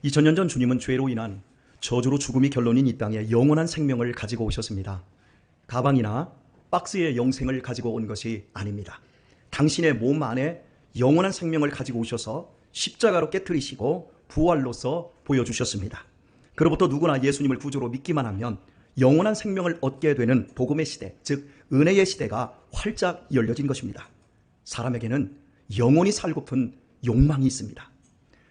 2000년 전 주님은 죄로 인한 저주로 죽음이 결론인 이 땅에 영원한 생명을 가지고 오셨습니다. 가방이나 박스의 영생을 가지고 온 것이 아닙니다. 당신의 몸 안에 영원한 생명을 가지고 오셔서 십자가로 깨트리시고 부활로서 보여주셨습니다. 그로부터 누구나 예수님을 구주로 믿기만 하면 영원한 생명을 얻게 되는 복음의 시대, 즉 은혜의 시대가 활짝 열려진 것입니다. 사람에게는 영원히 살고픈 욕망이 있습니다.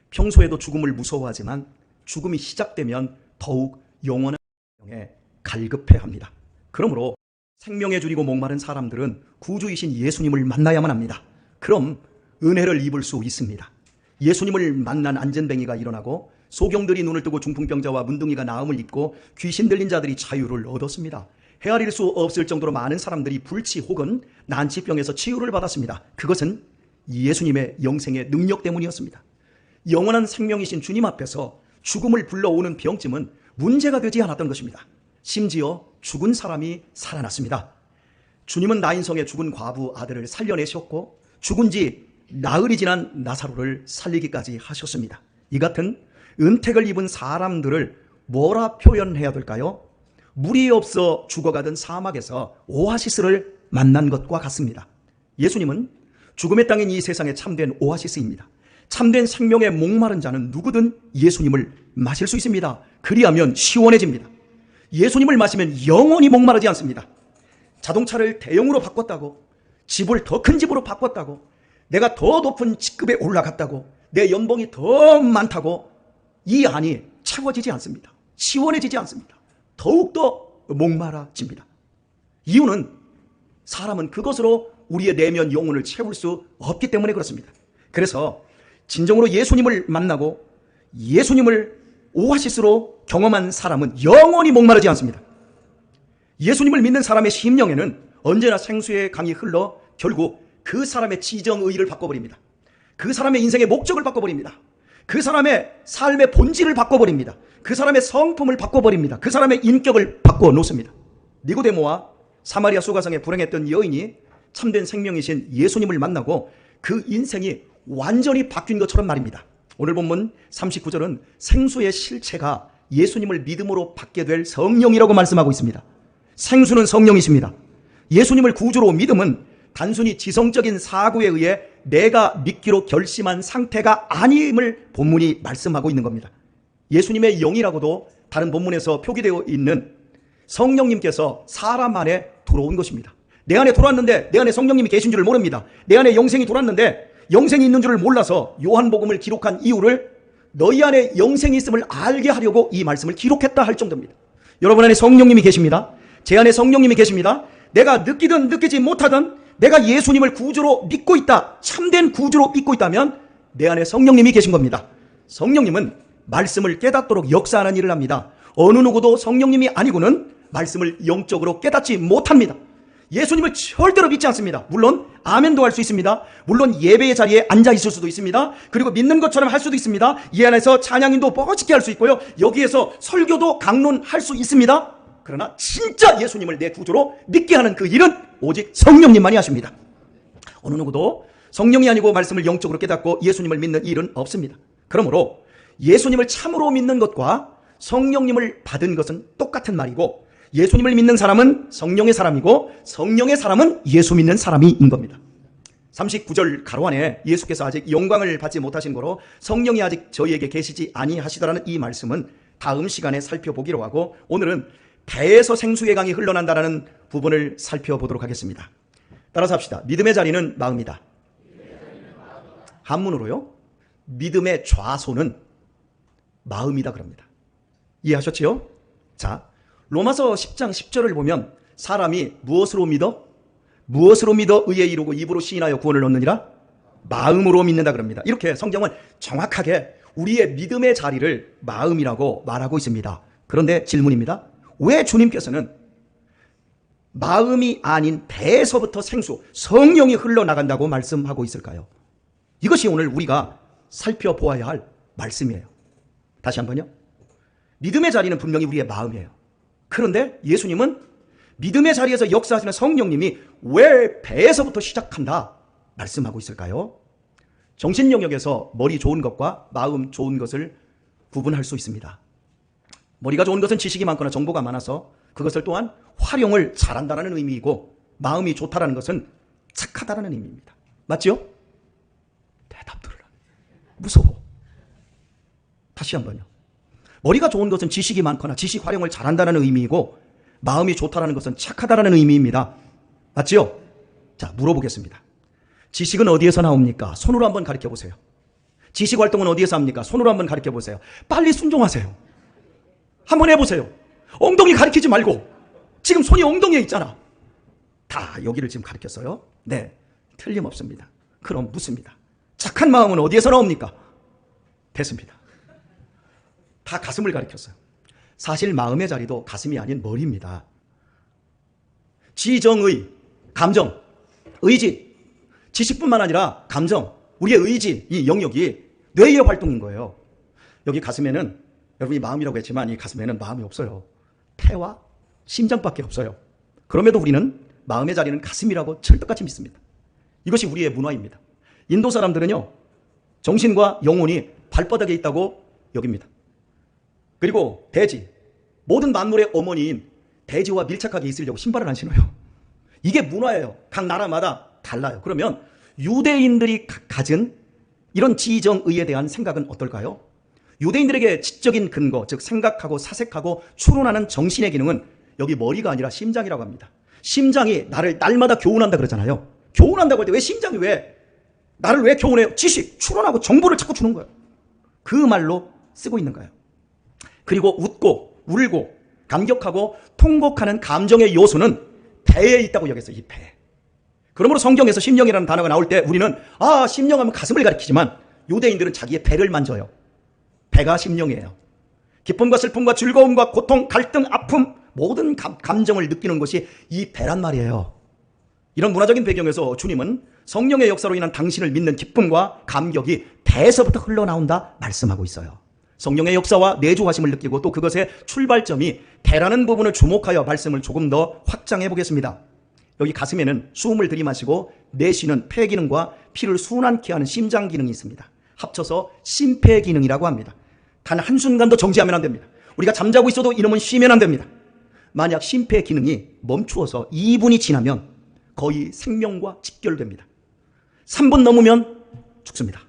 평소에도 죽음을 무서워하지만 죽음이 시작되면 더욱 영원한 생명에 갈급해합니다. 그러므로 생명의 주이고 목마른 사람들은 구주이신 예수님을 만나야만 합니다. 그럼 은혜를 입을 수 있습니다. 예수님을 만난 안전뱅이가 일어나고 소경들이 눈을 뜨고 중풍병자와 문둥이가 나음을 입고 귀신 들린 자들이 자유를 얻었습니다. 헤아릴 수 없을 정도로 많은 사람들이 불치 혹은 난치병에서 치유를 받았습니다. 그것은 예수님의 영생의 능력 때문이었습니다. 영원한 생명이신 주님 앞에서 죽음을 불러오는 병쯤은 문제가 되지 않았던 것입니다. 심지어 죽은 사람이 살아났습니다. 주님은 나인성의 죽은 과부 아들을 살려내셨고 죽은 지 나흘이 지난 나사로를 살리기까지 하셨습니다. 이 같은 은택을 입은 사람들을 뭐라 표현해야 될까요? 물이 없어 죽어가던 사막에서 오아시스를 만난 것과 같습니다. 예수님은 죽음의 땅인 이 세상에 참된 오아시스입니다. 참된 생명에 목마른 자는 누구든 예수님을 마실 수 있습니다. 그리하면 시원해집니다. 예수님을 마시면 영원히 목마르지 않습니다. 자동차를 대형으로 바꿨다고, 집을 더 큰 집으로 바꿨다고, 내가 더 높은 직급에 올라갔다고, 내 연봉이 더 많다고 이 안이 채워지지 않습니다. 시원해지지 않습니다. 더욱더 목마라집니다. 이유는 사람은 그것으로 우리의 내면 영혼을 채울 수 없기 때문에 그렇습니다. 그래서 진정으로 예수님을 만나고 예수님을 오아시스로 경험한 사람은 영원히 목마르지 않습니다. 예수님을 믿는 사람의 심령에는 언제나 생수의 강이 흘러 결국 그 사람의 지정의의를 바꿔버립니다. 그 사람의 인생의 목적을 바꿔버립니다. 그 사람의 삶의 본질을 바꿔버립니다. 그 사람의 성품을 바꿔버립니다. 그 사람의 인격을 바꿔놓습니다. 니고데모와 사마리아 수가성에 불행했던 여인이 참된 생명이신 예수님을 만나고 그 인생이 완전히 바뀐 것처럼 말입니다. 오늘 본문 39절은 생수의 실체가 예수님을 믿음으로 받게 될 성령이라고 말씀하고 있습니다. 생수는 성령이십니다. 예수님을 구주로 믿음은 단순히 지성적인 사고에 의해 내가 믿기로 결심한 상태가 아님을 본문이 말씀하고 있는 겁니다. 예수님의 영이라고도 다른 본문에서 표기되어 있는 성령님께서 사람 안에 들어온 것입니다. 내 안에 들어왔는데 내 안에 성령님이 계신 줄을 모릅니다. 내 안에 영생이 들어왔는데 영생이 있는 줄을 몰라서 요한복음을 기록한 이유를 너희 안에 영생이 있음을 알게 하려고 이 말씀을 기록했다 할 정도입니다. 여러분 안에 성령님이 계십니다. 제 안에 성령님이 계십니다. 내가 느끼든 느끼지 못하든 내가 예수님을 구주로 믿고 있다, 참된 구주로 믿고 있다면 내 안에 성령님이 계신 겁니다. 성령님은 말씀을 깨닫도록 역사하는 일을 합니다. 어느 누구도 성령님이 아니고는 말씀을 영적으로 깨닫지 못합니다. 예수님을 절대로 믿지 않습니다. 물론 아멘도 할 수 있습니다. 물론 예배의 자리에 앉아 있을 수도 있습니다. 그리고 믿는 것처럼 할 수도 있습니다. 이 안에서 찬양인도 멋지게 할 수 있고요. 여기에서 설교도 강론할 수 있습니다. 그러나 진짜 예수님을 내 구주로 믿게 하는 그 일은 오직 성령님만이 하십니다. 어느 누구도 성령이 아니고 말씀을 영적으로 깨닫고 예수님을 믿는 일은 없습니다. 그러므로 예수님을 참으로 믿는 것과 성령님을 받은 것은 똑같은 말이고, 예수님을 믿는 사람은 성령의 사람이고 성령의 사람은 예수 믿는 사람인 겁니다. 39절 가로 안에 예수께서 아직 영광을 받지 못하신 거로 성령이 아직 저희에게 계시지 아니하시더라는 이 말씀은 다음 시간에 살펴보기로 하고, 오늘은 배에서 생수의 강이 흘러난다라는 부분을 살펴보도록 하겠습니다. 따라서 합시다. 믿음의 자리는 마음이다. 한문으로요, 믿음의 좌소는 마음이다 그럽니다. 이해하셨지요? 자, 로마서 10장 10절을 보면 사람이 무엇으로 믿어? 무엇으로 믿어 의에 이루고 입으로 시인하여 구원을 얻느니라? 마음으로 믿는다 그럽니다. 이렇게 성경은 정확하게 우리의 믿음의 자리를 마음이라고 말하고 있습니다. 그런데 질문입니다. 왜 주님께서는 마음이 아닌 배에서부터 생수, 성령이 흘러나간다고 말씀하고 있을까요? 이것이 오늘 우리가 살펴보아야 할 말씀이에요. 다시 한번요. 믿음의 자리는 분명히 우리의 마음이에요. 그런데 예수님은 믿음의 자리에서 역사하시는 성령님이 왜 배에서부터 시작한다 말씀하고 있을까요? 정신 영역에서 머리 좋은 것과 마음 좋은 것을 구분할 수 있습니다. 머리가 좋은 것은 지식이 많거나 정보가 많아서 그것을 또한 활용을 잘한다는 의미이고, 마음이 좋다는 것은 착하다는 의미입니다. 맞죠? 대답 들으라. 무서워. 다시 한번요. 머리가 좋은 것은 지식이 많거나 지식 활용을 잘한다는 의미이고, 마음이 좋다는 것은 착하다는 의미입니다. 맞죠? 자, 물어보겠습니다. 지식은 어디에서 나옵니까? 손으로 한번 가르쳐 보세요. 지식 활동은 어디에서 합니까? 손으로 한번 가르쳐 보세요. 빨리 순종하세요. 한번 해보세요. 엉덩이 가르치지 말고. 지금 손이 엉덩이에 있잖아. 다 여기를 지금 가르쳤어요. 네, 틀림없습니다. 그럼 묻습니다. 착한 마음은 어디에서 나옵니까? 됐습니다. 다 가슴을 가르쳤어요. 사실 마음의 자리도 가슴이 아닌 머리입니다. 지정의, 감정, 의지, 지식뿐만 아니라 감정, 우리의 의지, 이 영역이 뇌의 활동인 거예요. 여기 가슴에는, 여러분이 마음이라고 했지만 이 가슴에는 마음이 없어요. 폐와 심장밖에 없어요. 그럼에도 우리는 마음의 자리는 가슴이라고 철떡같이 믿습니다. 이것이 우리의 문화입니다. 인도 사람들은요, 정신과 영혼이 발바닥에 있다고 여깁니다. 그리고 돼지, 모든 만물의 어머니인 돼지와 밀착하게 있으려고 신발을 안 신어요. 이게 문화예요. 각 나라마다 달라요. 그러면 유대인들이 가진 이런 지정의에 대한 생각은 어떨까요? 유대인들에게 지적인 근거, 즉 생각하고 사색하고 추론하는 정신의 기능은 여기 머리가 아니라 심장이라고 합니다. 심장이 나를 날마다 교훈한다 그러잖아요. 교훈한다고 할 때 왜 심장이 나를 왜 교훈해요? 지식, 추론하고 정보를 자꾸 주는 거예요. 그 말로 쓰고 있는 거예요. 그리고 웃고 울고 감격하고 통곡하는 감정의 요소는 배에 있다고 여겼어요. 이 배. 그러므로 성경에서 심령이라는 단어가 나올 때 우리는 심령하면 가슴을 가리키지만 유대인들은 자기의 배를 만져요. 배가 심령이에요. 기쁨과 슬픔과 즐거움과 고통, 갈등, 아픔, 모든 감정을 느끼는 것이 이 배란 말이에요. 이런 문화적인 배경에서 주님은 성령의 역사로 인한 당신을 믿는 기쁨과 감격이 배에서부터 흘러나온다 말씀하고 있어요. 성령의 역사와 내주하심을 느끼고 또 그것의 출발점이 배라는 부분을 주목하여 말씀을 조금 더 확장해 보겠습니다. 여기 가슴에는 숨을 들이마시고 내쉬는 폐 기능과 피를 순환케 하는 심장 기능이 있습니다. 합쳐서 심폐 기능이라고 합니다. 단 한순간도 정지하면 안 됩니다. 우리가 잠자고 있어도 이놈은 쉬면 안 됩니다. 만약 심폐 기능이 멈추어서 2분이 지나면 거의 생명과 직결됩니다. 3분 넘으면 죽습니다.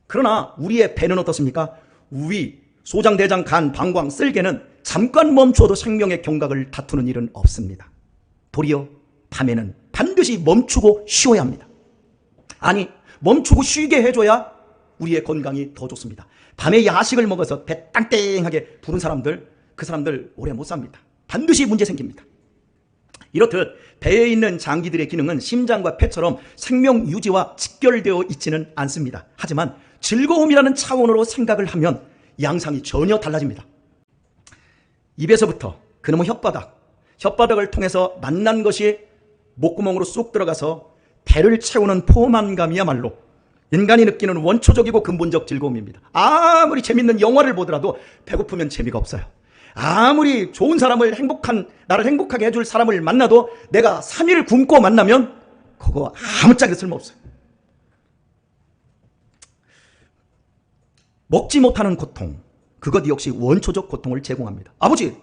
그러나 우리의 배는 어떻습니까? 위, 소장, 대장, 간, 방광, 쓸개는 잠깐 멈추어도 생명의 경각을 다투는 일은 없습니다. 도리어 밤에는 반드시 멈추고 쉬어야 합니다. 아니, 멈추고 쉬게 해줘야 우리의 건강이 더 좋습니다. 밤에 야식을 먹어서 배 땡땡하게 부른 사람들, 그 사람들 오래 못 삽니다. 반드시 문제 생깁니다. 이렇듯 배에 있는 장기들의 기능은 심장과 폐처럼 생명 유지와 직결되어 있지는 않습니다. 하지만 즐거움이라는 차원으로 생각을 하면 양상이 전혀 달라집니다. 입에서부터 그놈의 혓바닥을 통해서 만난 것이 목구멍으로 쑥 들어가서 배를 채우는 포만감이야말로 인간이 느끼는 원초적이고 근본적 즐거움입니다. 아무리 재밌는 영화를 보더라도 배고프면 재미가 없어요. 아무리 좋은 사람을 나를 행복하게 해줄 사람을 만나도 내가 3일 굶고 만나면 그거 아무짝에 쓸모없어요. 먹지 못하는 고통, 그것 역시 원초적 고통을 제공합니다. 아버지,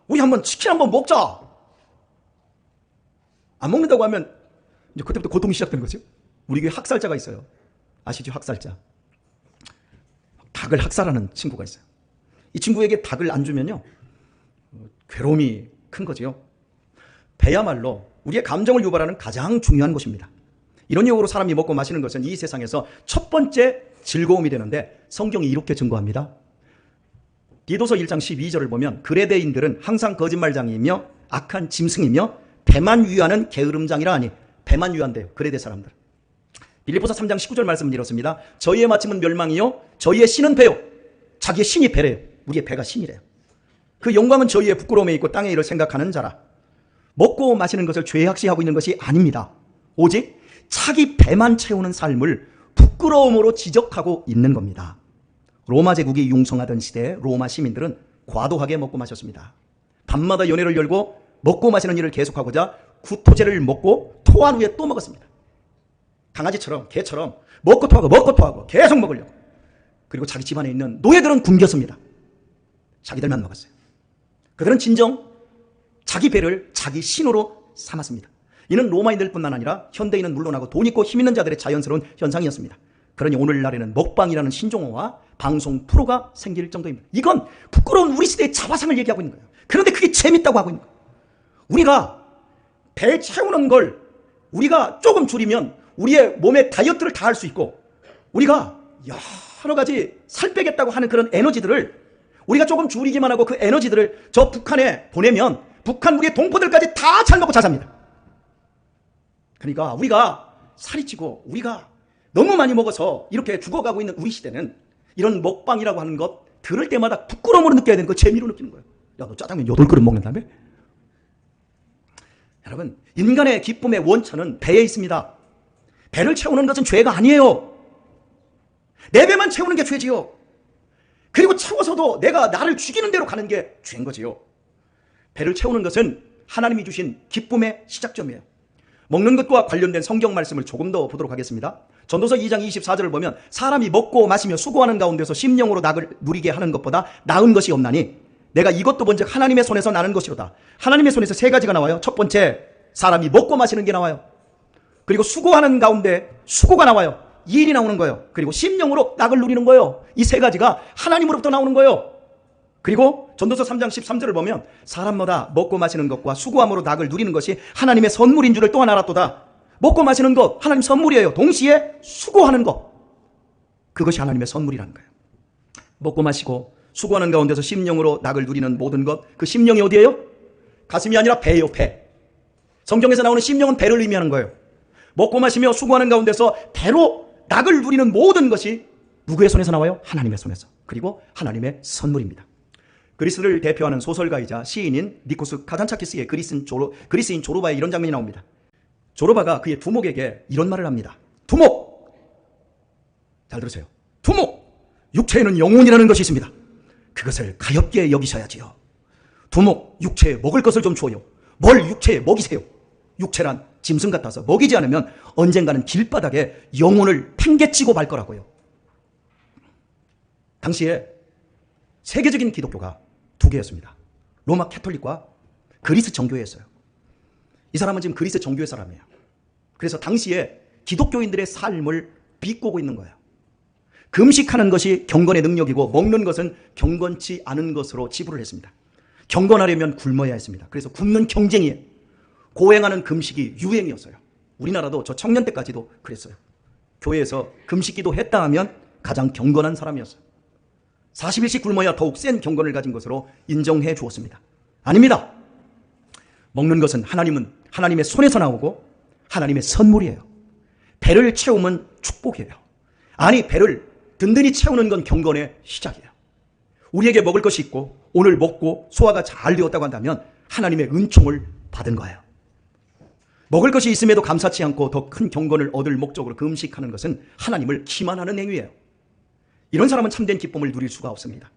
우리 한번 치킨 한번 먹자. 안 먹는다고 하면 이제 그때부터 고통이 시작되는 거죠. 우리 교회 학살자가 있어요. 아시죠? 학살자. 닭을 학살하는 친구가 있어요. 이 친구에게 닭을 안 주면요, 괴로움이 큰 거죠. 배야말로 우리의 감정을 유발하는 가장 중요한 것입니다. 이런 이유로 사람이 먹고 마시는 것은 이 세상에서 첫 번째 즐거움이 되는데 성경이 이렇게 증거합니다. 디도서 1장 12절을 보면 그레데인들은 항상 거짓말장이며 악한 짐승이며 배만 위하는 게으름장이라 하니, 배만 위한대요. 그레데 사람들. 빌립보서 3장 19절 말씀을 이렇습니다. 저희의 마침은 멸망이요 저희의 신은 배요. 자기의 신이 배래요. 우리의 배가 신이래요. 그 영광은 저희의 부끄러움에 있고 땅에 이를 생각하는 자라. 먹고 마시는 것을 죄악시하고 있는 것이 아닙니다. 오직 자기 배만 채우는 삶을 부끄러움으로 지적하고 있는 겁니다. 로마 제국이 융성하던 시대에 로마 시민들은 과도하게 먹고 마셨습니다. 밤마다 연회를 열고 먹고 마시는 일을 계속하고자 구토제를 먹고 토한 후에 또 먹었습니다. 강아지처럼 개처럼 먹고 토하고 계속 먹으려고. 그리고 자기 집안에 있는 노예들은 굶겼습니다. 자기들만 먹었어요. 그들은 진정 자기 배를 자기 신으로 삼았습니다. 이는 로마인들뿐만 아니라 현대인은 물론하고 돈 있고 힘 있는 자들의 자연스러운 현상이었습니다. 그러니 오늘날에는 먹방이라는 신종어와 방송 프로가 생길 정도입니다. 이건 부끄러운 우리 시대의 자화상을 얘기하고 있는 거예요. 그런데 그게 재밌다고 하고 있는 거예요. 우리가 배 채우는 걸 우리가 조금 줄이면 우리의 몸에 다이어트를 다 할 수 있고, 우리가 여러 가지 살 빼겠다고 하는 그런 에너지들을 우리가 조금 줄이기만 하고 그 에너지들을 저 북한에 보내면 북한 우리의 동포들까지 다 잘 먹고 잘 삽니다. 그러니까 우리가 살이 찌고 우리가 너무 많이 먹어서 이렇게 죽어가고 있는 우리 시대는 이런 먹방이라고 하는 것 들을 때마다 부끄러움으로 느껴야 되는 거, 재미로 느끼는 거예요. 야, 너 짜장면 8그릇 먹는다며? 여러분, 인간의 기쁨의 원천은 배에 있습니다. 배를 채우는 것은 죄가 아니에요. 내 배만 채우는 게 죄지요. 그리고 채워서도 내가 나를 죽이는 대로 가는 게 죄인 거지요. 배를 채우는 것은 하나님이 주신 기쁨의 시작점이에요. 먹는 것과 관련된 성경 말씀을 조금 더 보도록 하겠습니다. 전도서 2장 24절을 보면 사람이 먹고 마시며 수고하는 가운데서 심령으로 낙을 누리게 하는 것보다 나은 것이 없나니 내가 이것도 본즉 하나님의 손에서 나는 것이로다. 하나님의 손에서 3가지가 나와요. 첫 번째, 사람이 먹고 마시는 게 나와요. 그리고 수고하는 가운데 수고가 나와요. 일이 나오는 거예요. 그리고 심령으로 낙을 누리는 거예요. 이 3가지가 하나님으로부터 나오는 거예요. 그리고 전도서 3장 13절을 보면 사람마다 먹고 마시는 것과 수고함으로 낙을 누리는 것이 하나님의 선물인 줄을 또한 알았도다. 먹고 마시는 것 하나님 선물이에요. 동시에 수고하는 것, 그것이 하나님의 선물이라는 거예요. 먹고 마시고 수고하는 가운데서 심령으로 낙을 누리는 모든 것, 그 심령이 어디예요? 가슴이 아니라 배예요. 배. 성경에서 나오는 심령은 배를 의미하는 거예요. 먹고 마시며 수고하는 가운데서 배로 낙을 누리는 모든 것이 누구의 손에서 나와요? 하나님의 손에서. 그리고 하나님의 선물입니다. 그리스를 대표하는 소설가이자 시인인 니코스 카잔차키스의 그리스인 조로바의 이런 장면이 나옵니다. 조로바가 그의 두목에게 이런 말을 합니다. 두목! 잘 들으세요. 두목! 육체에는 영혼이라는 것이 있습니다. 그것을 가엾게 여기셔야지요. 두목, 육체에 먹을 것을 좀 주어요. 뭘 육체에 먹이세요. 육체란 짐승 같아서 먹이지 않으면 언젠가는 길바닥에 영혼을 팽개치고 말 거라고요. 당시에 세계적인 기독교가 2개였습니다. 로마 캐톨릭과 그리스 정교회였어요. 이 사람은 지금 그리스 정교회 사람이에요. 그래서 당시에 기독교인들의 삶을 비꼬고 있는 거예요. 금식하는 것이 경건의 능력이고 먹는 것은 경건치 않은 것으로 치부를 했습니다. 경건하려면 굶어야 했습니다. 그래서 굶는 경쟁이에요. 고행하는 금식이 유행이었어요. 우리나라도 저 청년 때까지도 그랬어요. 교회에서 금식기도 했다 하면 가장 경건한 사람이었어요. 40일씩 굶어야 더욱 센 경건을 가진 것으로 인정해 주었습니다. 아닙니다. 먹는 것은 하나님의 손에서 나오고 하나님의 선물이에요. 배를 채우면 축복이에요. 아니, 배를 든든히 채우는 건 경건의 시작이에요. 우리에게 먹을 것이 있고 오늘 먹고 소화가 잘 되었다고 한다면 하나님의 은총을 받은 거예요. 먹을 것이 있음에도 감사치 않고 더 큰 경건을 얻을 목적으로 금식하는 것은 하나님을 기만하는 행위예요. 이런 사람은 참된 기쁨을 누릴 수가 없습니다.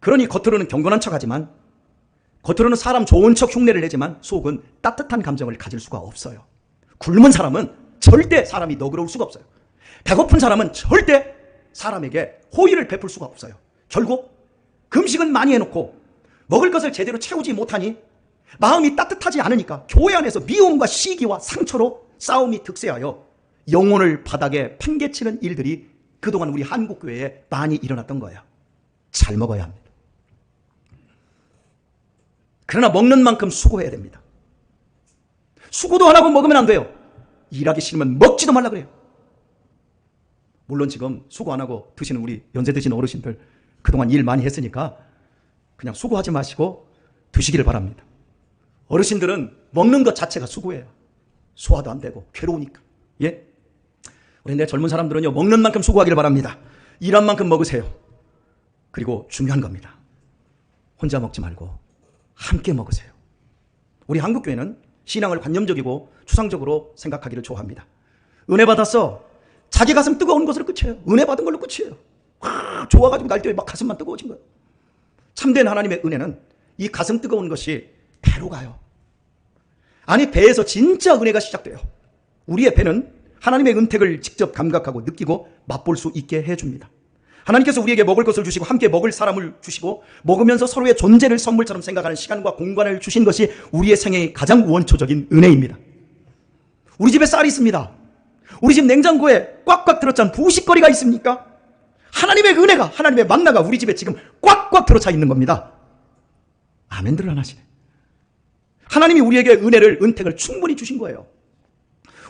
그러니 겉으로는 경건한 척하지만, 겉으로는 사람 좋은 척 흉내를 내지만 속은 따뜻한 감정을 가질 수가 없어요. 굶은 사람은 절대 사람이 너그러울 수가 없어요. 배고픈 사람은 절대 사람에게 호의를 베풀 수가 없어요. 결국 금식은 많이 해놓고 먹을 것을 제대로 채우지 못하니 마음이 따뜻하지 않으니까 교회 안에서 미움과 시기와 상처로 싸움이 득세하여 영혼을 바닥에 팽개치는 일들이 그동안 우리 한국교회에 많이 일어났던 거예요. 잘 먹어야 합니다. 그러나 먹는 만큼 수고해야 됩니다. 수고도 안 하고 먹으면 안 돼요. 일하기 싫으면 먹지도 말라 그래요. 물론 지금 수고 안 하고 드시는 우리 연세 드신 어르신들 그동안 일 많이 했으니까 그냥 수고하지 마시고 드시기를 바랍니다. 어르신들은 먹는 것 자체가 수고예요. 소화도 안 되고 괴로우니까. 예? 우리 내 젊은 사람들은요, 먹는 만큼 수고하기를 바랍니다. 일한 만큼 먹으세요. 그리고 중요한 겁니다. 혼자 먹지 말고 함께 먹으세요. 우리 한국교회는 신앙을 관념적이고 추상적으로 생각하기를 좋아합니다. 은혜 받았어. 자기 가슴 뜨거운 것으로 끝이에요. 은혜 받은 걸로 끝이에요. 좋아가지고 날 때 막 가슴만 뜨거워진 거예요. 참된 하나님의 은혜는 이 가슴 뜨거운 것이 배로 가요. 아니, 배에서 진짜 은혜가 시작돼요. 우리의 배는 하나님의 은택을 직접 감각하고 느끼고 맛볼 수 있게 해줍니다. 하나님께서 우리에게 먹을 것을 주시고 함께 먹을 사람을 주시고 먹으면서 서로의 존재를 선물처럼 생각하는 시간과 공간을 주신 것이 우리의 생애의 가장 원초적인 은혜입니다. 우리 집에 쌀이 있습니다. 우리 집 냉장고에 꽉꽉 들어찬 부식거리가 있습니까? 하나님의 은혜가, 하나님의 만나가 우리 집에 지금 꽉꽉 들어차 있는 겁니다. 아멘들을 안 하시네. 하나님이 우리에게 은혜를, 은택을 충분히 주신 거예요.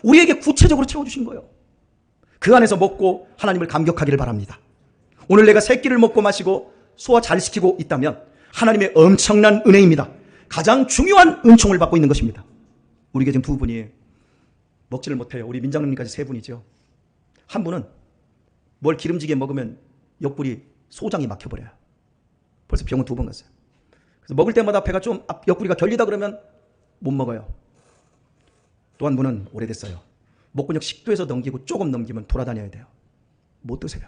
우리에게 구체적으로 채워주신 거예요. 그 안에서 먹고 하나님을 감격하기를 바랍니다. 오늘 내가 세 끼를 먹고 마시고 소화 잘 시키고 있다면 하나님의 엄청난 은혜입니다. 가장 중요한 은총을 받고 있는 것입니다. 우리에게 지금 두 분이 먹지를 못해요. 우리 민장님까지 세 분이죠. 한 분은 뭘 기름지게 먹으면 옆구리 소장이 막혀버려요. 벌써 병원 2번 갔어요. 그래서 먹을 때마다 배가 좀 옆구리가 결리다 그러면 못 먹어요. 또 한 분은 오래됐어요. 목근육 식도에서 넘기고 조금 넘기면 돌아다녀야 돼요. 못 드세요.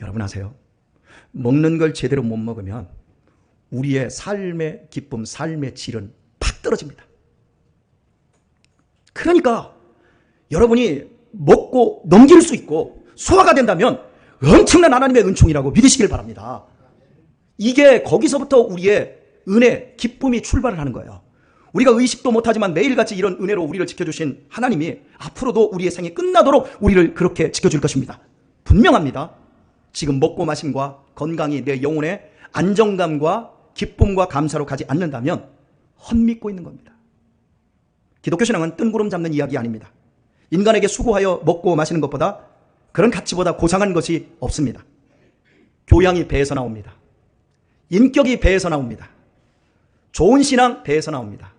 여러분 아세요? 먹는 걸 제대로 못 먹으면 우리의 삶의 기쁨, 삶의 질은 팍 떨어집니다. 그러니까 여러분이 먹고 넘길 수 있고 소화가 된다면 엄청난 하나님의 은총이라고 믿으시길 바랍니다. 이게 거기서부터 우리의 은혜, 기쁨이 출발을 하는 거예요. 우리가 의식도 못하지만 매일같이 이런 은혜로 우리를 지켜주신 하나님이 앞으로도 우리의 생이 끝나도록 우리를 그렇게 지켜줄 것입니다. 분명합니다. 지금 먹고 마심과 건강이 내 영혼의 안정감과 기쁨과 감사로 가지 않는다면 헛믿고 있는 겁니다. 기독교 신앙은 뜬구름 잡는 이야기 아닙니다. 인간에게 수고하여 먹고 마시는 것보다 그런 가치보다 고상한 것이 없습니다. 교양이 배에서 나옵니다. 인격이 배에서 나옵니다. 좋은 신앙 배에서 나옵니다.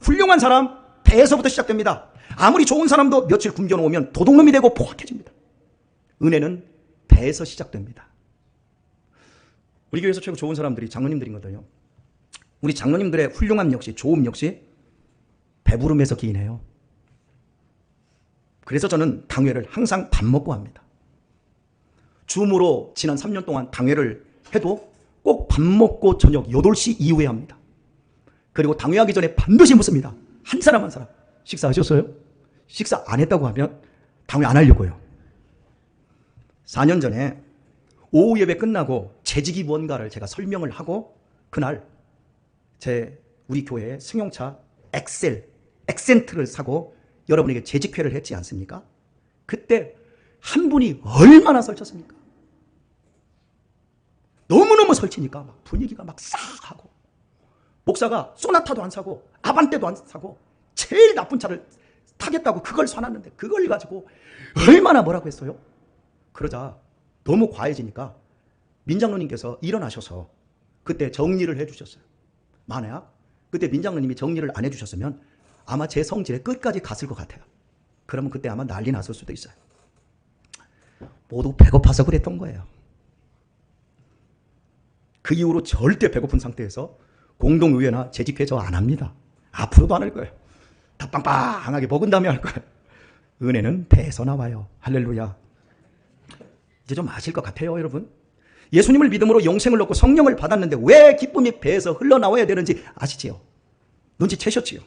훌륭한 사람 배에서부터 시작됩니다. 아무리 좋은 사람도 며칠 굶겨놓으면 도둑놈이 되고 포악해집니다. 은혜는 배에서 시작됩니다. 우리 교회에서 최고 좋은 사람들이 장로님들이거든요. 우리 장로님들의 훌륭함 역시, 좋음 역시 배부름에서 기인해요. 그래서 저는 당회를 항상 밥 먹고 합니다. 줌으로 지난 3년 동안 당회를 해도 꼭 밥 먹고 저녁 8시 이후에 합니다. 그리고 당회하기 전에 반드시 묻습니다. 한 사람 한 사람. 식사하셨어요? 식사 안 했다고 하면 당회 안 하려고요. 4년 전에 오후 예배 끝나고 재직이 뭔가를 제가 설명을 하고 그날 우리 교회에 승용차 엑센트를 사고 여러분에게 재직회를 했지 않습니까? 그때 한 분이 얼마나 설쳤습니까? 너무너무 설치니까 막 분위기가 막 싹 하고 목사가 소나타도 안 사고 아반떼도 안 사고 제일 나쁜 차를 타겠다고 그걸 사놨는데 그걸 가지고 얼마나 뭐라고 했어요? 그러자 너무 과해지니까 민장로님께서 일어나셔서 그때 정리를 해주셨어요. 만약 그때 민장로님이 정리를 안 해주셨으면 아마 제 성질에 끝까지 갔을 것 같아요. 그러면 그때 아마 난리 났을 수도 있어요. 모두 배고파서 그랬던 거예요. 그 이후로 절대 배고픈 상태에서 공동의회나 재직회 저 안 합니다. 앞으로도 안 할 거예요. 다 빵빵하게 먹은 다음에 할 거예요. 은혜는 배에서 나와요. 할렐루야. 이제 좀 아실 것 같아요, 여러분. 예수님을 믿음으로 영생을 얻고 성령을 받았는데 왜 기쁨이 배에서 흘러나와야 되는지 아시지요? 눈치채셨지요?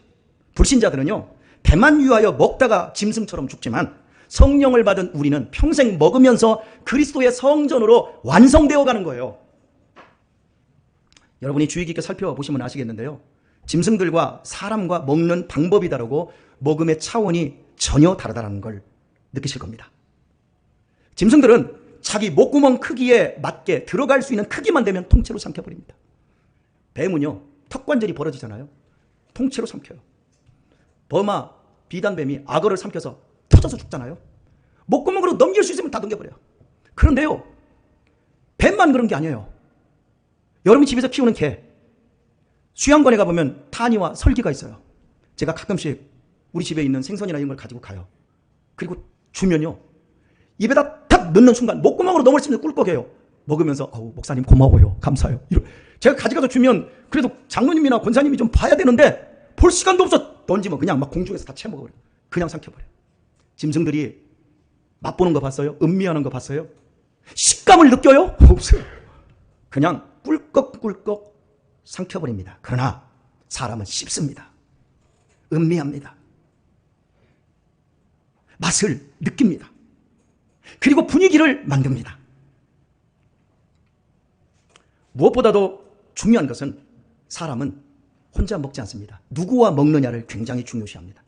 불신자들은요, 배만 위하여 먹다가 짐승처럼 죽지만 성령을 받은 우리는 평생 먹으면서 그리스도의 성전으로 완성되어 가는 거예요. 여러분이 주의 깊게 살펴보시면 아시겠는데요. 짐승들과 사람과 먹는 방법이 다르고 먹음의 차원이 전혀 다르다는 걸 느끼실 겁니다. 짐승들은 자기 목구멍 크기에 맞게 들어갈 수 있는 크기만 되면 통째로 삼켜버립니다. 뱀은요, 턱관절이 벌어지잖아요. 통째로 삼켜요. 버마 비단뱀이 악어를 삼켜서 터져서 죽잖아요. 목구멍으로 넘길 수 있으면 다 넘겨버려요. 그런데요, 뱀만 그런 게 아니에요. 여러분이 집에서 키우는 개, 수양관에 가보면 타니와 설기가 있어요. 제가 가끔씩 우리 집에 있는 생선이나 이런 걸 가지고 가요. 그리고 주면요, 입에다 탁 넣는 순간 목구멍으로 넘을 수 있는 꿀꺽해요. 먹으면서 목사님 고마워요, 감사해요. 제가 가져가서 주면 그래도 장로님이나 권사님이 좀 봐야 되는데 볼 시간도 없어. 던지면 그냥 막 공중에서 다 채먹어버려요. 그냥 삼켜버려요. 짐승들이 맛보는 거 봤어요? 음미하는 거 봤어요? 식감을 느껴요? 없어요. 그냥 꿀꺽꿀꺽 삼켜버립니다. 그러나 사람은 씹습니다. 음미합니다. 맛을 느낍니다. 그리고 분위기를 만듭니다. 무엇보다도 중요한 것은 사람은 혼자 먹지 않습니다. 누구와 먹느냐를 굉장히 중요시합니다.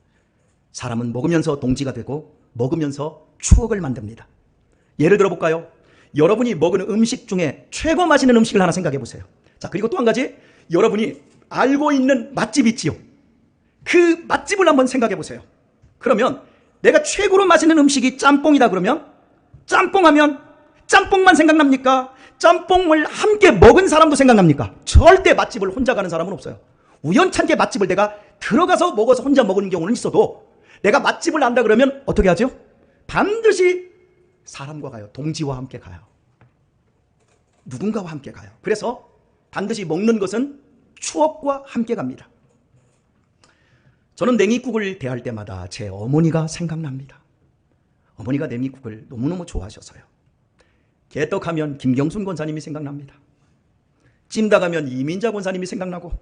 사람은 먹으면서 동지가 되고 먹으면서 추억을 만듭니다. 예를 들어 볼까요? 여러분이 먹은 음식 중에 최고 맛있는 음식을 하나 생각해 보세요. 자, 그리고 또 한 가지, 여러분이 알고 있는 맛집이 있지요. 그 맛집을 한번 생각해 보세요. 그러면 내가 최고로 맛있는 음식이 짬뽕이다 그러면 짬뽕하면 짬뽕만 생각납니까? 짬뽕을 함께 먹은 사람도 생각납니까? 절대 맛집을 혼자 가는 사람은 없어요. 우연찮게 맛집을 내가 들어가서 먹어서 혼자 먹는 경우는 있어도 내가 맛집을 안다 그러면 어떻게 하죠? 반드시 사람과 가요. 동지와 함께 가요. 누군가와 함께 가요. 그래서 반드시 먹는 것은 추억과 함께 갑니다. 저는 냉이국을 대할 때마다 제 어머니가 생각납니다. 어머니가 냉이국을 너무너무 좋아하셔서요. 개떡하면 김경순 권사님이 생각납니다. 찜닭하면 이민자 권사님이 생각나고,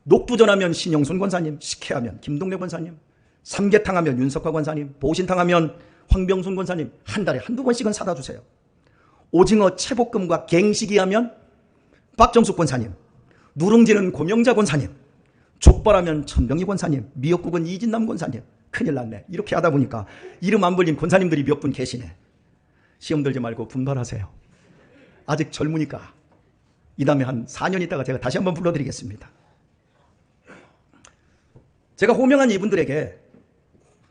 녹두전하면 신영순 권사님, 식혜하면 김동래 권사님, 삼계탕하면 윤석화 권사님, 보신탕하면 황병순 권사님, 한 달에 한두 번씩은 사다 주세요. 오징어 채볶음과 갱식이 하면 박정숙 권사님, 누룽지는 고명자 권사님, 족발하면 천병희 권사님, 미역국은 이진남 권사님. 큰일 났네. 이렇게 하다 보니까 이름 안 불린 권사님들이 몇 분 계시네. 시험 들지 말고 분발하세요. 아직 젊으니까 이 다음에 한 4년 있다가 제가 다시 한번 불러드리겠습니다. 제가 호명한 이분들에게,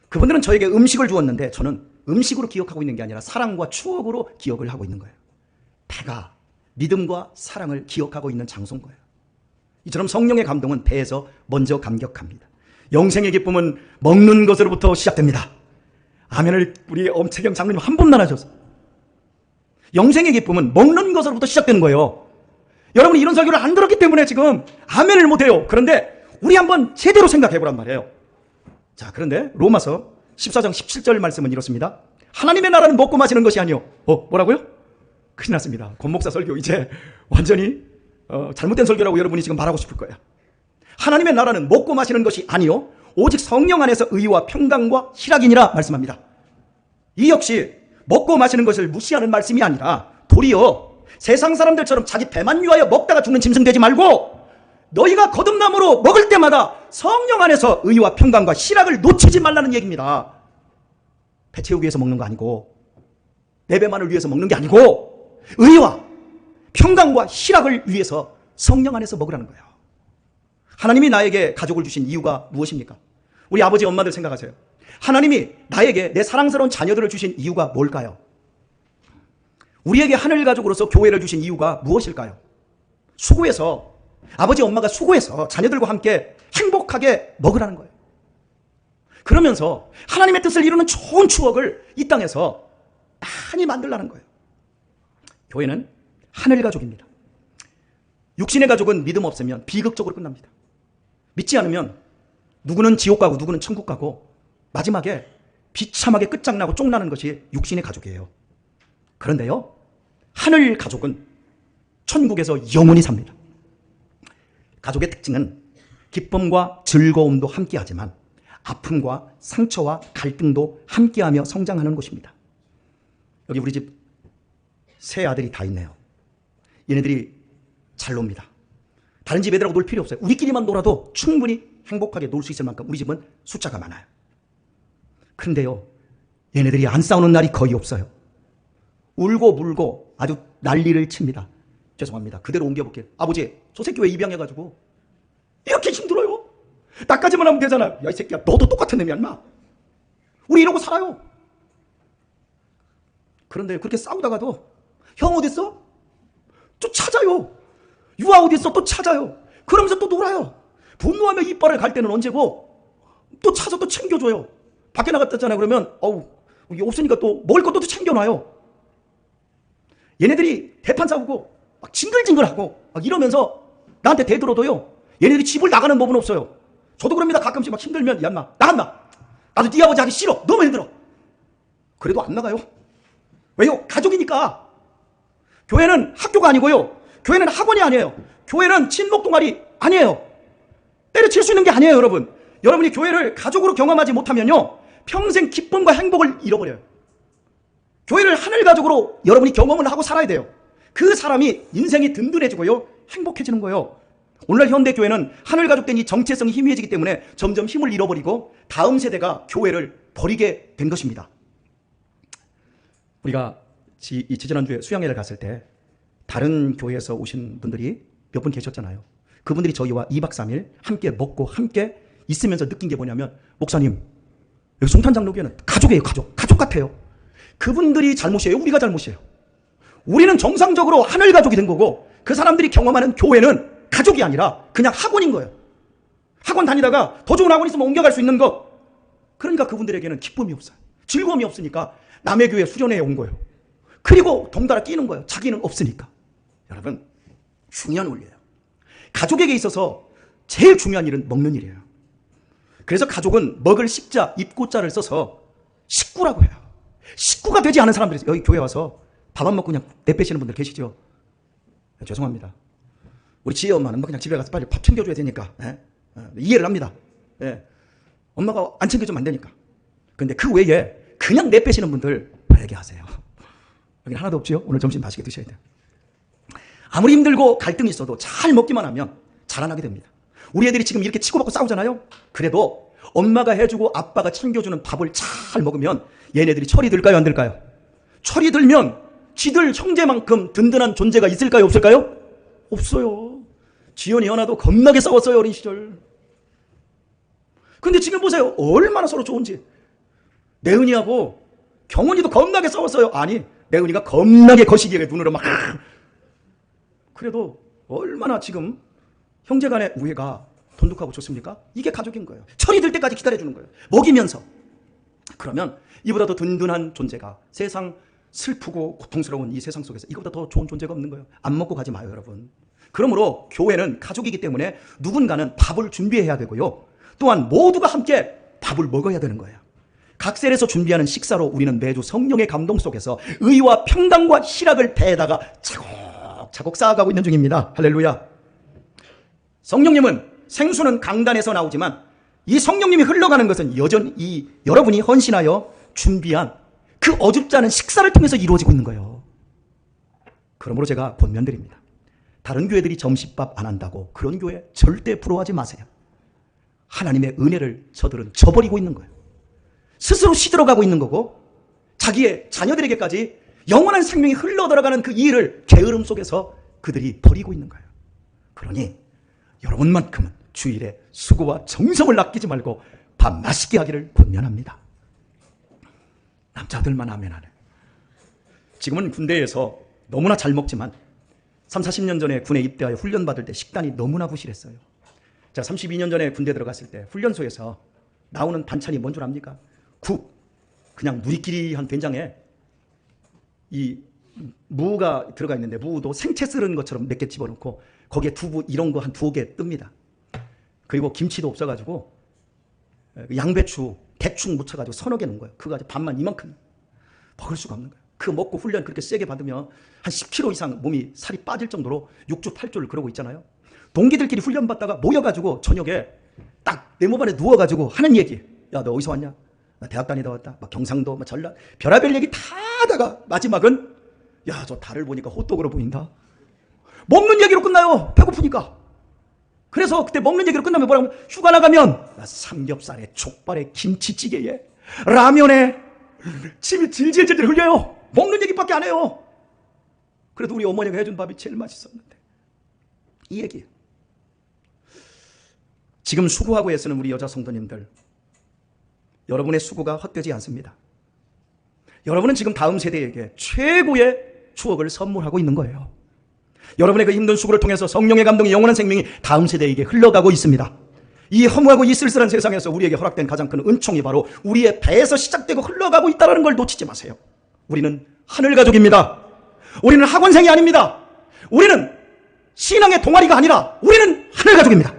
그분들은 저에게 음식을 주었는데 저는 음식으로 기억하고 있는 게 아니라 사랑과 추억으로 기억을 하고 있는 거예요. 배가 믿음과 사랑을 기억하고 있는 장소인 거예요. 이처럼 성령의 감동은 배에서 먼저 감격합니다. 영생의 기쁨은 먹는 것으로부터 시작됩니다. 아멘을 우리 엄채경 장로님 한 번만 하셔서. 영생의 기쁨은 먹는 것으로부터 시작되는 거예요. 여러분이 이런 설교를 안 들었기 때문에 지금 아멘을 못해요. 그런데 우리 한번 제대로 생각해 보란 말이에요. 자, 그런데 로마서 14장 17절 말씀은 이렇습니다. 하나님의 나라는 먹고 마시는 것이 아니요. 뭐라고요? 큰일 났습니다. 권목사 설교 이제 완전히 잘못된 설교라고 여러분이 지금 말하고 싶을 거예요. 하나님의 나라는 먹고 마시는 것이 아니요 오직 성령 안에서 의와 평강과 희락이니라 말씀합니다. 이 역시 먹고 마시는 것을 무시하는 말씀이 아니라 도리어 세상 사람들처럼 자기 배만 위하여 먹다가 죽는 짐승 되지 말고 너희가 거듭남으로 먹을 때마다 성령 안에서 의와 평강과 희락을 놓치지 말라는 얘기입니다. 배 채우기 위해서 먹는 거 아니고 내 배만을 위해서 먹는 게 아니고 의와 평강과 희락을 위해서 성령 안에서 먹으라는 거예요. 하나님이 나에게 가족을 주신 이유가 무엇입니까? 우리 아버지 엄마들 생각하세요. 하나님이 나에게 내 사랑스러운 자녀들을 주신 이유가 뭘까요? 우리에게 하늘 가족으로서 교회를 주신 이유가 무엇일까요? 수고해서, 아버지 엄마가 수고해서 자녀들과 함께 행복하게 먹으라는 거예요. 그러면서 하나님의 뜻을 이루는 좋은 추억을 이 땅에서 많이 만들라는 거예요. 교회는 하늘 가족입니다. 육신의 가족은 믿음 없으면 비극적으로 끝납니다. 믿지 않으면 누구는 지옥 가고 누구는 천국 가고 마지막에 비참하게 끝장나고 쫑나는 것이 육신의 가족이에요. 그런데요, 하늘 가족은 천국에서 영원히 삽니다. 가족의 특징은 기쁨과 즐거움도 함께하지만 아픔과 상처와 갈등도 함께하며 성장하는 곳입니다. 여기 우리 집 세 아들이 다 있네요. 얘네들이 잘 놉니다. 다른 집 애들하고 놀 필요 없어요. 우리끼리만 놀아도 충분히 행복하게 놀 수 있을 만큼 우리 집은 숫자가 많아요. 그런데요, 얘네들이 안 싸우는 날이 거의 없어요. 울고 물고 아주 난리를 칩니다. 죄송합니다. 그대로 옮겨볼게요. 아버지, 저 새끼 왜 입양해가지고 이렇게 힘들어요? 나까지만 하면 되잖아. 야, 이 새끼야, 너도 똑같은 놈이야, 인마. 우리 이러고 살아요. 그런데 그렇게 싸우다가도 형 어딨어? 또 찾아요. 유아 어딨어? 또 찾아요. 그러면서 또 놀아요. 분노하며 이빨을 갈 때는 언제고 또 찾아 또 챙겨줘요. 밖에 나갔다잖아요. 그러면 이게 없으니까 또 먹을 것도 또 챙겨놔요. 얘네들이 대판 싸우고 막 징글징글하고 막 이러면서 나한테 대들어도요, 얘네들이 집을 나가는 법은 없어요. 저도 그럽니다. 가끔씩 막 힘들면, 야, 인마 나간다. 나도 네 아버지 하기 싫어. 너무 힘들어. 그래도 안 나가요. 왜요? 가족이니까. 교회는 학교가 아니고요, 교회는 학원이 아니에요. 교회는 친목 동아리 아니에요. 때려칠 수 있는 게 아니에요. 여러분이 교회를 가족으로 경험하지 못하면요, 평생 기쁨과 행복을 잃어버려요. 교회를 하늘 가족으로 여러분이 경험을 하고 살아야 돼요. 그 사람이 인생이 든든해지고요, 행복해지는 거예요. 오늘날 현대교회는 하늘가족된 이 정체성이 희미해지기 때문에 점점 힘을 잃어버리고 다음 세대가 교회를 버리게 된 것입니다. 우리가 지지난주에 수양회를 갔을 때 다른 교회에서 오신 분들이 몇 분 계셨잖아요. 그분들이 저희와 2박 3일 함께 먹고 함께 있으면서 느낀 게 뭐냐면, 목사님, 여기 송탄장로교회는 가족이에요. 가족 같아요. 그분들이 잘못이에요? 우리가 잘못이에요? 우리는 정상적으로 하늘 가족이 된 거고, 그 사람들이 경험하는 교회는 가족이 아니라 그냥 학원인 거예요. 학원 다니다가 더 좋은 학원 있으면 옮겨갈 수 있는 것. 그러니까 그분들에게는 기쁨이 없어요. 즐거움이 없으니까 남의 교회 수련회에 온 거예요. 그리고 덩달아 끼는 거예요. 자기는 없으니까. 여러분, 중요한 원리예요. 가족에게 있어서 제일 중요한 일은 먹는 일이에요. 그래서 가족은 먹을 식자, 입고자를 써서 식구라고 해요. 식구가 되지 않은 사람들이 여기 교회 와서 밥 안 먹고 그냥 내빼시는 분들 계시죠? 죄송합니다. 우리 지혜 엄마는 그냥 집에 가서 빨리 밥 챙겨줘야 되니까 이해를 합니다. 엄마가 안 챙겨주면 안 되니까. 근데 그 외에 그냥 내빼시는 분들 회개하세요. 여기는 하나도 없지요? 오늘 점심 맛있게 드셔야 돼요. 아무리 힘들고 갈등이 있어도 잘 먹기만 하면 자라나게 됩니다. 우리 애들이 지금 이렇게 치고받고 싸우잖아요. 그래도 엄마가 해주고 아빠가 챙겨주는 밥을 잘 먹으면 얘네들이 철이 들까요, 안 들까요? 철이 들면 지들 형제만큼 든든한 존재가 있을까요, 없을까요? 없어요. 지연이 연아도 겁나게 싸웠어요, 어린 시절. 근데 지금 보세요. 얼마나 서로 좋은지. 내은이하고 경훈이도 겁나게 싸웠어요. 아니, 내은이가 겁나게 거시기에 눈으로 막. 그래도 얼마나 지금 형제간의 우애가 돈독하고 좋습니까? 이게 가족인 거예요. 철이 들 때까지 기다려주는 거예요. 먹이면서. 그러면 이보다 더 든든한 존재가, 세상 슬프고 고통스러운 이 세상 속에서 이거보다 더 좋은 존재가 없는 거예요. 안 먹고 가지 마요, 여러분. 그러므로 교회는 가족이기 때문에 누군가는 밥을 준비해야 되고요. 또한 모두가 함께 밥을 먹어야 되는 거예요. 각셀에서 준비하는 식사로 우리는 매주 성령의 감동 속에서 의와 평강과 희락을 배에다가 차곡차곡 쌓아가고 있는 중입니다. 할렐루야. 성령님은, 생수는 강단에서 나오지만 이 성령님이 흘러가는 것은 여전히 이 여러분이 헌신하여 준비한 그 어줍지 않은 식사를 통해서 이루어지고 있는 거예요. 그러므로 제가 권면드립니다. 다른 교회들이 점심밥 안 한다고 그런 교회 절대 부러워하지 마세요. 하나님의 은혜를 저들은 저버리고 있는 거예요. 스스로 시들어가고 있는 거고, 자기의 자녀들에게까지 영원한 생명이 흘러들어가는 그 일을 게으름 속에서 그들이 버리고 있는 거예요. 그러니 여러분만큼은 주일에 수고와 정성을 아끼지 말고 밥 맛있게 하기를 권면합니다. 남자들만 하면 안 해요. 지금은 군대에서 너무나 잘 먹지만 30-40년 전에 군에 입대하여 훈련받을 때 식단이 너무나 부실했어요. 제가 32년 전에 군대 들어갔을 때 훈련소에서 나오는 반찬이 뭔 줄 압니까? 국, 그냥 누리끼리한 된장에 이 무가 들어가 있는데 무도 생채 썰은 것처럼 몇 개 집어넣고 거기에 두부 이런 거 한 2개 뜹니다. 그리고 김치도 없어가지고 양배추 대충 묻혀가지고 서너 개 넣은 거예요. 그거 가지고 밥만 이만큼 먹을 수가 없는 거예요. 그거 먹고 훈련 그렇게 세게 받으면 한 10kg 이상 몸이 살이 빠질 정도로 6주 8주를 그러고 있잖아요. 동기들끼리 훈련 받다가 모여가지고 저녁에 딱 내 목 안에 누워가지고 하는 얘기. 야, 너 어디서 왔냐? 나 대학 다니다 왔다. 막 경상도, 막 전라, 별의별 얘기 다 하다가 마지막은 야, 저 달을 보니까 호떡으로 보인다. 먹는 얘기로 끝나요. 배고프니까. 그래서 그때 먹는 얘기로 끝나면 뭐라고 하면, 휴가 나가면 삼겹살에 족발에 김치찌개에 라면에 침이 질질질 흘려요. 먹는 얘기밖에 안 해요. 그래도 우리 어머니가 해준 밥이 제일 맛있었는데. 이 얘기예요. 지금 수고하고 애쓰는 우리 여자 성도님들, 여러분의 수고가 헛되지 않습니다. 여러분은 지금 다음 세대에게 최고의 추억을 선물하고 있는 거예요. 여러분의 그 힘든 수고를 통해서 성령의 감동이, 영원한 생명이 다음 세대에게 흘러가고 있습니다. 이 허무하고 이 쓸쓸한 세상에서 우리에게 허락된 가장 큰 은총이 바로 우리의 배에서 시작되고 흘러가고 있다는 걸 놓치지 마세요. 우리는 하늘 가족입니다. 우리는 학원생이 아닙니다. 우리는 신앙의 동아리가 아니라 우리는 하늘 가족입니다.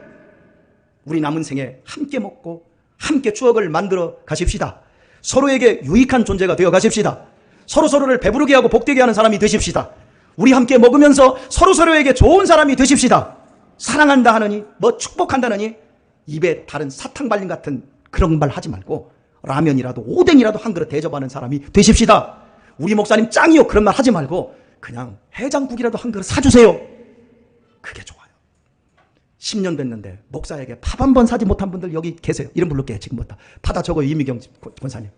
우리 남은 생에 함께 먹고 함께 추억을 만들어 가십시다. 서로에게 유익한 존재가 되어 가십시다. 서로서로를 배부르게 하고 복되게 하는 사람이 되십시다. 우리 함께 먹으면서 서로서로에게 좋은 사람이 되십시다. 사랑한다 하느니, 뭐 축복한다느니 입에 다른 사탕 발린 같은 그런 말 하지 말고 라면이라도 오뎅이라도 한 그릇 대접하는 사람이 되십시다. 우리 목사님 짱이요, 그런 말 하지 말고 그냥 해장국이라도 한 그릇 사주세요. 그게 좋아요. 10년 됐는데 목사에게 밥 한 번 사지 못한 분들 여기 계세요. 이름 부를게요. 지금부터. 받아 적어요. 이미경 권사님.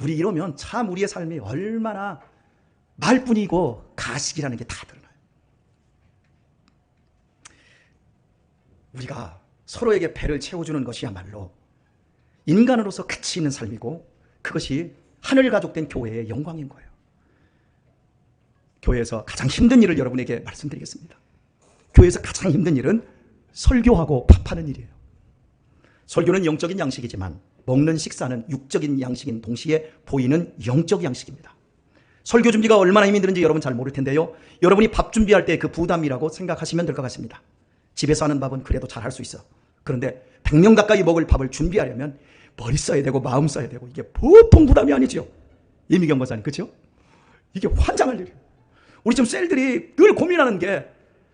우리 이러면 참 우리의 삶이 얼마나 말뿐이고 가식이라는 게 다 드러나요. 우리가 서로에게 배를 채워주는 것이야말로 인간으로서 가치 있는 삶이고 그것이 하늘 가족된 교회의 영광인 거예요. 교회에서 가장 힘든 일을 여러분에게 말씀드리겠습니다. 교회에서 가장 힘든 일은 설교하고 밥하는 일이에요. 설교는 영적인 양식이지만 먹는 식사는 육적인 양식인 동시에 보이는 영적 양식입니다. 설교 준비가 얼마나 힘이 드는지 여러분 잘 모를 텐데요. 여러분이 밥 준비할 때 그 부담이라고 생각하시면 될 것 같습니다. 집에서 하는 밥은 그래도 잘 할 수 있어. 그런데 100명 가까이 먹을 밥을 준비하려면 머리 써야 되고 마음 써야 되고 이게 보통 부담이 아니죠. 이미경 권사님, 그렇죠? 이게 환장할 일이에요. 우리 지금 셀들이 늘 고민하는 게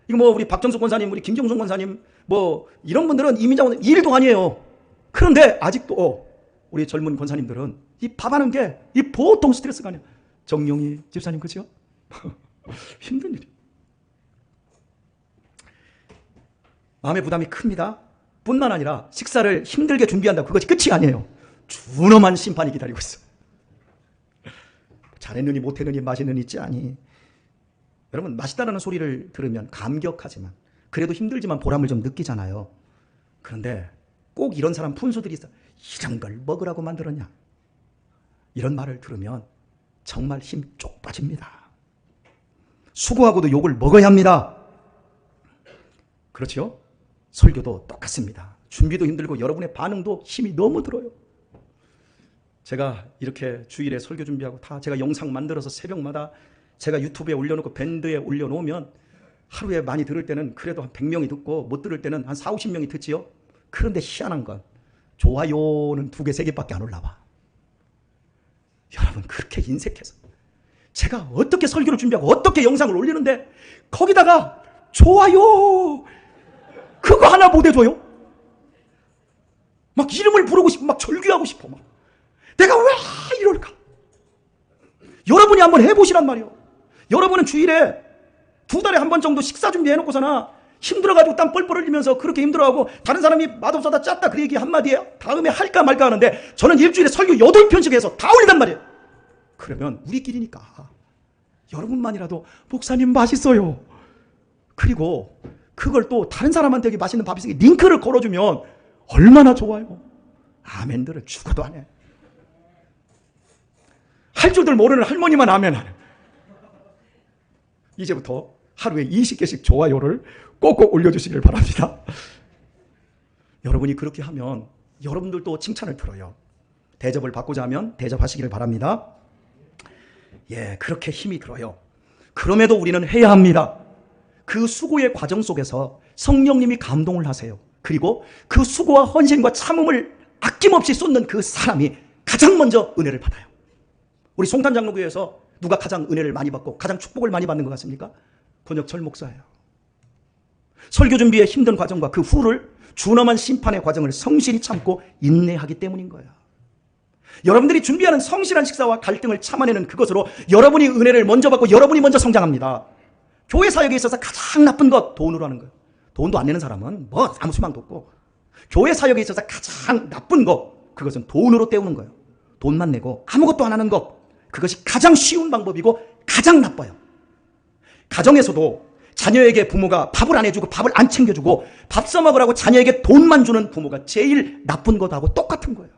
이거 뭐 우리 박정숙 권사님, 우리 김경순 권사님 뭐 이런 분들은 이민자 권사님 일도 아니에요. 그런데 아직도 우리 젊은 권사님들은 이 밥하는 게 이 보통 스트레스가 아니에요. 정용희 집사님, 그렇죠? 힘든 일이에요. 마음의 부담이 큽니다. 뿐만 아니라 식사를 힘들게 준비한다고 그것이 끝이 아니에요. 준엄한 심판이 기다리고 있어요. 잘했느니 못했느니 맛있느니 있지 아니. 여러분 맛있다라는 소리를 들으면 감격하지만 그래도 힘들지만 보람을 좀 느끼잖아요. 그런데 꼭 이런 사람 푼수들이 있어. 이런 걸 먹으라고 만들었냐. 이런 말을 들으면 정말 힘 쪽 빠집니다. 수고하고도 욕을 먹어야 합니다. 그렇죠? 설교도 똑같습니다. 준비도 힘들고 여러분의 반응도 힘이 너무 들어요. 제가 이렇게 주일에 설교 준비하고 다 제가 영상 만들어서 새벽마다 제가 유튜브에 올려놓고 밴드에 올려놓으면 하루에 많이 들을 때는 그래도 한 100명이 듣고 못 들을 때는 한 4, 50명이 듣지요. 그런데 희한한 건 좋아요는 2개, 3개밖에 안 올라와. 여러분 그렇게 인색해서 제가 어떻게 설교를 준비하고 어떻게 영상을 올리는데 거기다가 좋아요 그거 하나 못 해줘요? 막 이름을 부르고 싶고 막 절규하고 싶어. 막. 내가 왜 이럴까? 여러분이 한번 해보시란 말이에요. 여러분은 주일에 2달에 한 번 정도 식사 준비해놓고서나 힘들어가지고 땀 뻘뻘 흘리면서 그렇게 힘들어하고 다른 사람이 맛없어다 짰다 그 얘기 한마디에 다음에 할까 말까 하는데 저는 일주일에 설교 8편씩 해서 다 올린단 말이에요. 그러면 우리끼리니까 여러분만이라도 목사님 맛있어요. 그리고 그걸 또 다른 사람한테 여기 맛있는 밥 있으니까 링크를 걸어주면 얼마나 좋아요. 아멘들을 죽어도 안 해. 할 줄들 모르는 할머니만 아멘 안 해. 이제부터 하루에 20개씩 좋아요를 꼭꼭 올려주시길 바랍니다. 여러분이 그렇게 하면 여러분들도 칭찬을 들어요. 대접을 받고자 하면 대접하시기를 바랍니다. 예, 그렇게 힘이 들어요. 그럼에도 우리는 해야 합니다. 그 수고의 과정 속에서 성령님이 감동을 하세요. 그리고 그 수고와 헌신과 참음을 아낌없이 쏟는 그 사람이 가장 먼저 은혜를 받아요. 우리 송탄장로교회에서 누가 가장 은혜를 많이 받고 가장 축복을 많이 받는 것 같습니까? 권혁철 목사예요. 설교 준비의 힘든 과정과 그 후를 준엄한 심판의 과정을 성실히 참고 인내하기 때문인 거예요. 여러분들이 준비하는 성실한 식사와 갈등을 참아내는 그것으로 여러분이 은혜를 먼저 받고 여러분이 먼저 성장합니다. 교회 사역에 있어서 가장 나쁜 것 돈으로 하는 거예요. 돈도 안 내는 사람은 뭐 아무 소망도 없고 교회 사역에 있어서 가장 나쁜 것 그것은 돈으로 때우는 거예요. 돈만 내고 아무것도 안 하는 것 그것이 가장 쉬운 방법이고 가장 나빠요. 가정에서도 자녀에게 부모가 밥을 안 해주고 밥을 안 챙겨주고 밥 써먹으라고 자녀에게 돈만 주는 부모가 제일 나쁜 것하고 똑같은 거예요.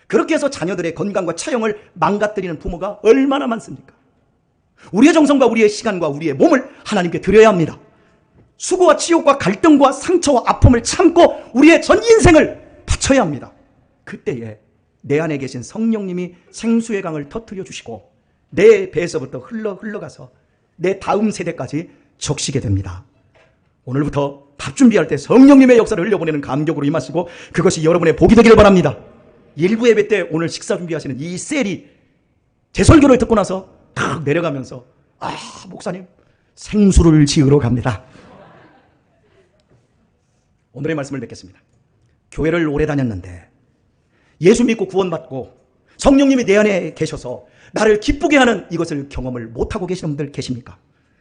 그렇게 해서 자녀들의 건강과 처형을 망가뜨리는 부모가 얼마나 많습니까? 우리의 정성과 우리의 시간과 우리의 몸을 하나님께 드려야 합니다. 수고와 치욕과 갈등과 상처와 아픔을 참고 우리의 전 인생을 바쳐야 합니다. 그때에 내 안에 계신 성령님이 생수의 강을 터뜨려 주시고 내 배에서부터 흘러가서 내 다음 세대까지 적시게 됩니다. 오늘부터 밥 준비할 때 성령님의 역사를 흘려보내는 감격으로 임하시고 그것이 여러분의 복이 되기를 바랍니다. 일부 예배 때 오늘 식사 준비하시는 이 셀이 제 설교를 듣고 나서 탁 내려가면서 목사님 생수를 지으러 갑니다. 오늘의 말씀을 뵙겠습니다. 교회를 오래 다녔는데 예수 믿고 구원받고 성령님이 내 안에 계셔서 나를 기쁘게 하는 이것을 경험을 못하고 계시는 분들 계십니까?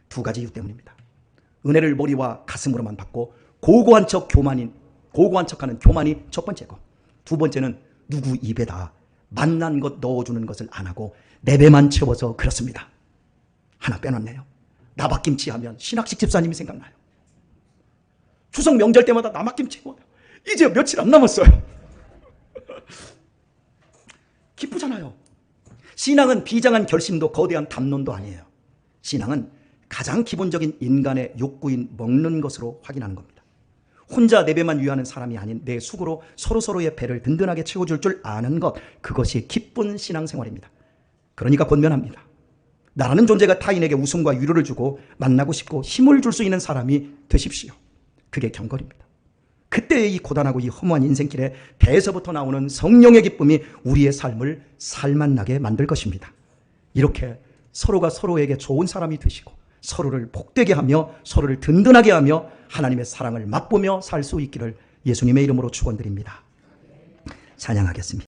두 가지 이유 때문입니다. 은혜를 머리와 가슴으로만 받고 고고한 척하는 교만이 첫 번째고, 두 번째는 누구 입에다 맛난 것 넣어주는 것을 안 하고 내 배만 채워서 그렇습니다. 하나 빼놨네요. 나박김치 하면 신학식 집사님이 생각나요. 추석 명절 때마다 나박김치 먹어요. 이제 며칠 안 남았어요. 기쁘잖아요. 신앙은 비장한 결심도 거대한 담론도 아니에요. 신앙은 가장 기본적인 인간의 욕구인 먹는 것으로 확인하는 겁니다. 혼자 내 배만 위하는 사람이 아닌 내 숙으로 서로서로의 배를 든든하게 채워줄 줄 아는 것, 그것이 기쁜 신앙생활입니다. 그러니까 권면합니다. 나라는 존재가 타인에게 웃음과 위로를 주고 만나고 싶고 힘을 줄 수 있는 사람이 되십시오. 그게 경건입니다. 그때의 이 고단하고 이 허무한 인생길에 배에서부터 나오는 성령의 기쁨이 우리의 삶을 살맛나게 만들 것입니다. 이렇게 서로가 서로에게 좋은 사람이 되시고 서로를 복되게 하며 서로를 든든하게 하며 하나님의 사랑을 맛보며 살 수 있기를 예수님의 이름으로 축원드립니다. 찬양하겠습니다.